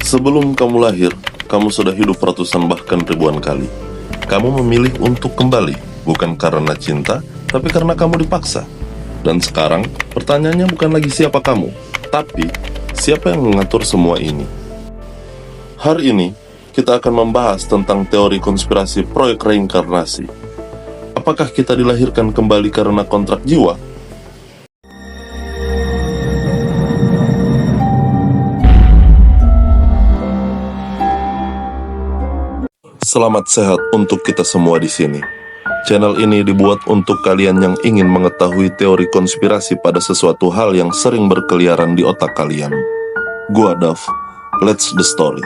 Sebelum kamu lahir, kamu sudah hidup ratusan bahkan ribuan kali. Kamu memilih untuk kembali, bukan karena cinta, tapi karena kamu dipaksa. Dan sekarang, pertanyaannya bukan lagi siapa kamu, tapi siapa yang mengatur semua ini. Hari ini, kita akan membahas tentang teori konspirasi proyek reinkarnasi. Apakah kita dilahirkan kembali karena kontrak jiwa? Selamat sehat untuk kita semua di sini. Channel ini dibuat untuk kalian yang ingin mengetahui teori konspirasi pada sesuatu hal yang sering berkeliaran di otak kalian. Gua Dav, let's the story.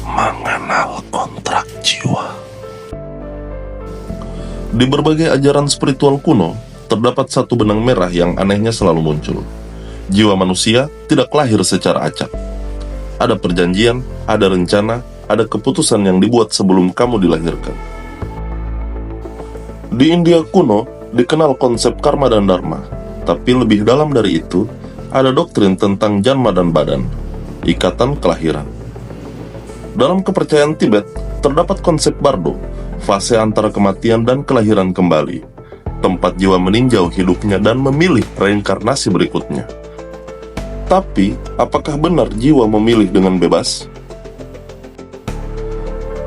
Mengenal kontrak jiwa. Di berbagai ajaran spiritual kuno, terdapat satu benang merah yang anehnya selalu muncul. Jiwa manusia tidak lahir secara acak. Ada perjanjian, ada rencana, ada keputusan yang dibuat sebelum kamu dilahirkan. Di India kuno, dikenal konsep karma dan dharma. Tapi lebih dalam dari itu, ada doktrin tentang janma dan badan, ikatan kelahiran. Dalam kepercayaan Tibet, terdapat konsep bardo, fase antara kematian dan kelahiran kembali, tempat jiwa meninjau hidupnya dan memilih reinkarnasi berikutnya. Tapi, apakah benar jiwa memilih dengan bebas?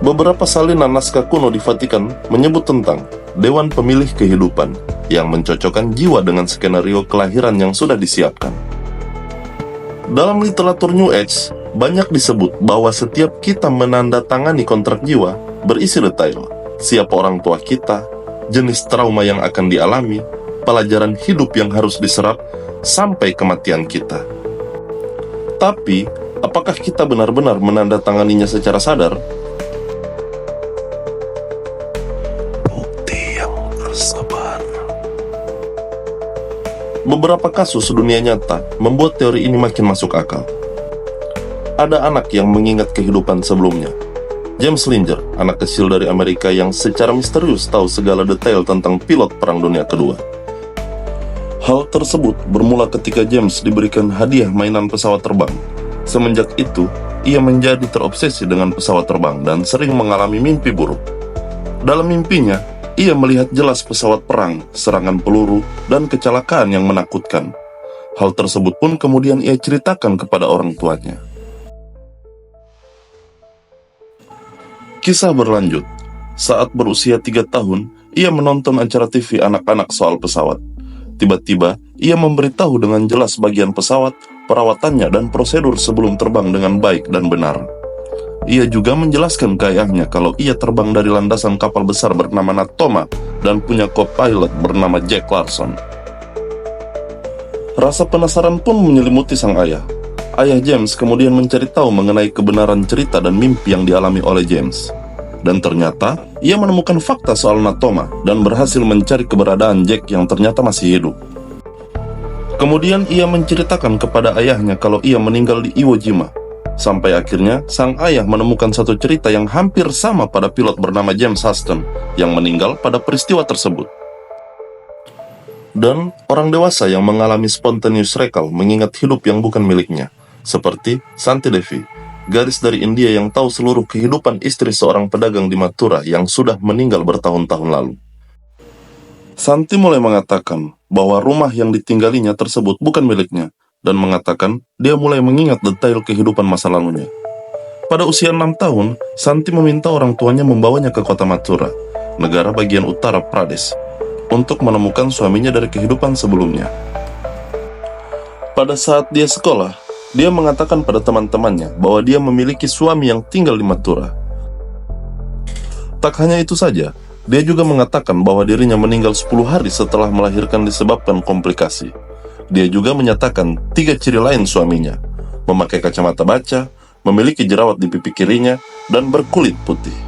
Beberapa salinan naskah kuno di Vatikan menyebut tentang Dewan Pemilih Kehidupan yang mencocokkan jiwa dengan skenario kelahiran yang sudah disiapkan. Dalam literatur New Age, banyak disebut bahwa setiap kita menandatangani kontrak jiwa berisi detail siapa orang tua kita, jenis trauma yang akan dialami, pelajaran hidup yang harus diserap, sampai kematian kita. Tapi, apakah kita benar-benar menandatanganinya secara sadar? Bukti yang tersebar. Beberapa kasus dunia nyata membuat teori ini makin masuk akal. Ada anak yang mengingat kehidupan sebelumnya. James Linger, anak kecil dari Amerika yang secara misterius tahu segala detail tentang pilot Perang Dunia Kedua. Hal tersebut bermula ketika James diberikan hadiah mainan pesawat terbang. Semenjak itu, ia menjadi terobsesi dengan pesawat terbang dan sering mengalami mimpi buruk. Dalam mimpinya, ia melihat jelas pesawat perang, serangan peluru, dan kecelakaan yang menakutkan. Hal tersebut pun kemudian ia ceritakan kepada orang tuanya. Kisah berlanjut. Saat berusia 3 tahun, ia menonton acara TV anak-anak soal pesawat. Tiba-tiba, ia memberitahu dengan jelas bagian pesawat, perawatannya, dan prosedur sebelum terbang dengan baik dan benar. Ia juga menjelaskan ke ayahnya kalau ia terbang dari landasan kapal besar bernama Natoma dan punya co-pilot bernama Jack Larson. Rasa penasaran pun menyelimuti sang ayah. Ayah James kemudian mencari tahu mengenai kebenaran cerita dan mimpi yang dialami oleh James. Dan ternyata, ia menemukan fakta soal Natoma dan berhasil mencari keberadaan Jack yang ternyata masih hidup. Kemudian ia menceritakan kepada ayahnya kalau ia meninggal di Iwo Jima. Sampai akhirnya, sang ayah menemukan satu cerita yang hampir sama pada pilot bernama James Huston yang meninggal pada peristiwa tersebut. Dan orang dewasa yang mengalami spontaneous recall mengingat hidup yang bukan miliknya, seperti Santi Devi, gadis dari India yang tahu seluruh kehidupan istri seorang pedagang di Mathura yang sudah meninggal bertahun-tahun lalu. Santi mulai mengatakan bahwa rumah yang ditinggalinya tersebut bukan miliknya, dan mengatakan dia mulai mengingat detail kehidupan masa lalunya. Pada usia 6 tahun, Santi meminta orang tuanya membawanya ke kota Mathura, negara bagian utara Pradesh, untuk menemukan suaminya dari kehidupan sebelumnya. Pada saat dia sekolah, dia mengatakan pada teman-temannya bahwa dia memiliki suami yang tinggal di Mathura. Tak hanya itu saja, dia juga mengatakan bahwa dirinya meninggal 10 hari setelah melahirkan disebabkan komplikasi. Dia juga menyatakan 3 ciri lain suaminya: memakai kacamata baca, memiliki jerawat di pipi kirinya, dan berkulit putih.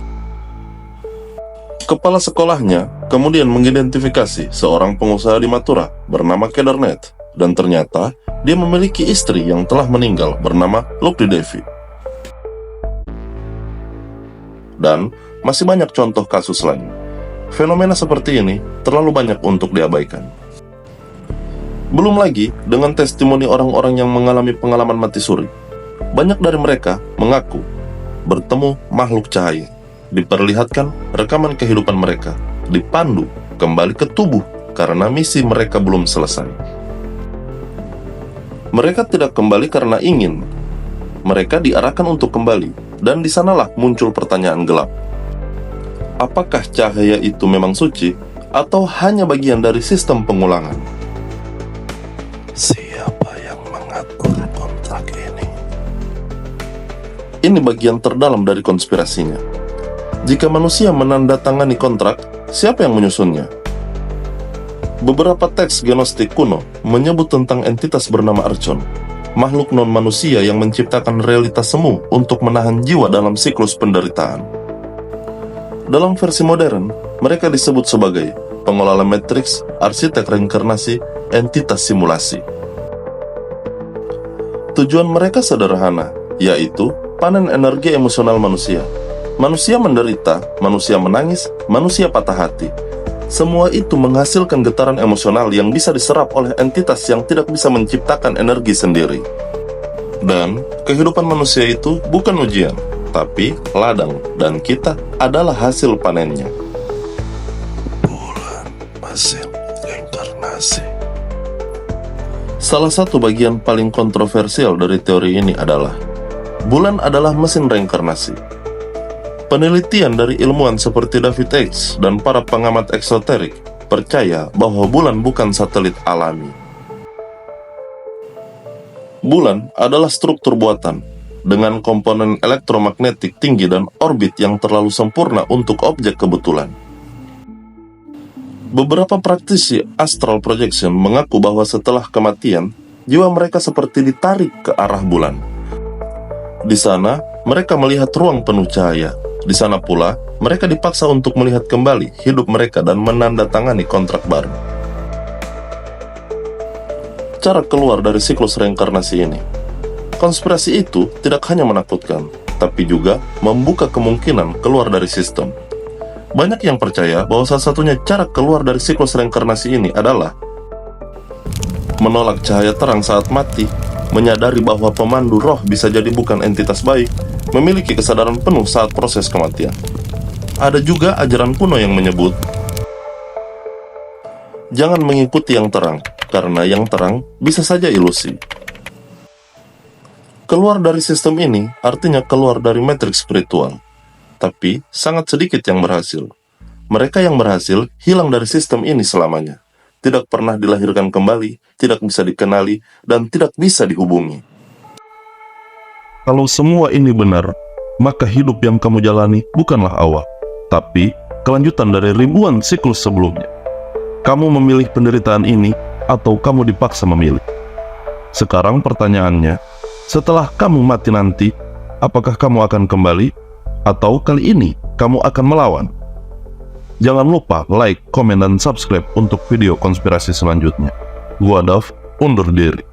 Kepala sekolahnya kemudian mengidentifikasi seorang pengusaha di Mathura bernama Kedarnath. Dan ternyata, dia memiliki istri yang telah meninggal bernama Lukdi Devi. Dan masih banyak contoh kasus lain. Fenomena seperti ini terlalu banyak untuk diabaikan. Belum lagi dengan testimoni orang-orang yang mengalami pengalaman mati suri. Banyak dari mereka mengaku bertemu makhluk cahaya, diperlihatkan rekaman kehidupan mereka, dipandu kembali ke tubuh karena misi mereka belum selesai. Mereka tidak kembali karena ingin. Mereka diarahkan untuk kembali, dan di sanalah muncul pertanyaan gelap. Apakah cahaya itu memang suci, atau hanya bagian dari sistem pengulangan? Siapa yang mengatur kontrak ini? Ini bagian terdalam dari konspirasinya. Jika manusia menandatangani kontrak, siapa yang menyusunnya? Beberapa teks gnostik kuno menyebut tentang entitas bernama Archon, makhluk non-manusia yang menciptakan realitas semu untuk menahan jiwa dalam siklus penderitaan. Dalam versi modern, mereka disebut sebagai pengelola matriks, arsitek reinkarnasi, entitas simulasi. Tujuan mereka sederhana, yaitu panen energi emosional manusia. Manusia menderita, manusia menangis, manusia patah hati. Semua itu menghasilkan getaran emosional yang bisa diserap oleh entitas yang tidak bisa menciptakan energi sendiri. Dan kehidupan manusia itu bukan ujian, tapi ladang, dan kita adalah hasil panennya. Bulan mesin reinkarnasi. Salah satu bagian paling kontroversial dari teori ini adalah bulan adalah mesin reinkarnasi. Penelitian dari ilmuwan seperti David X dan para pengamat eksoterik percaya bahwa bulan bukan satelit alami. Bulan adalah struktur buatan dengan komponen elektromagnetik tinggi dan orbit yang terlalu sempurna untuk objek kebetulan. Beberapa praktisi astral projection mengaku bahwa setelah kematian, jiwa mereka seperti ditarik ke arah bulan. Di sana, mereka melihat ruang penuh cahaya. Di sana pula, mereka dipaksa untuk melihat kembali hidup mereka dan menandatangani kontrak baru. Cara keluar dari siklus reinkarnasi ini. Konspirasi itu tidak hanya menakutkan, tapi juga membuka kemungkinan keluar dari sistem. Banyak yang percaya bahwa salah satunya cara keluar dari siklus reinkarnasi ini adalah menolak cahaya terang saat mati, menyadari bahwa pemandu roh bisa jadi bukan entitas baik, memiliki kesadaran penuh saat proses kematian. Ada juga ajaran kuno yang menyebut, jangan mengikuti yang terang, karena yang terang bisa saja ilusi. Keluar dari sistem ini artinya keluar dari matriks spiritual. Tapi sangat sedikit yang berhasil. Mereka yang berhasil hilang dari sistem ini selamanya. Tidak pernah dilahirkan kembali, tidak bisa dikenali, dan tidak bisa dihubungi. Kalau semua ini benar, maka hidup yang kamu jalani bukanlah awal, tapi kelanjutan dari ribuan siklus sebelumnya. Kamu memilih penderitaan ini, atau kamu dipaksa memilih. Sekarang pertanyaannya, setelah kamu mati nanti, apakah kamu akan kembali, atau kali ini kamu akan melawan? Jangan lupa like, komen, dan subscribe untuk video konspirasi selanjutnya. Gua Dav, undur diri.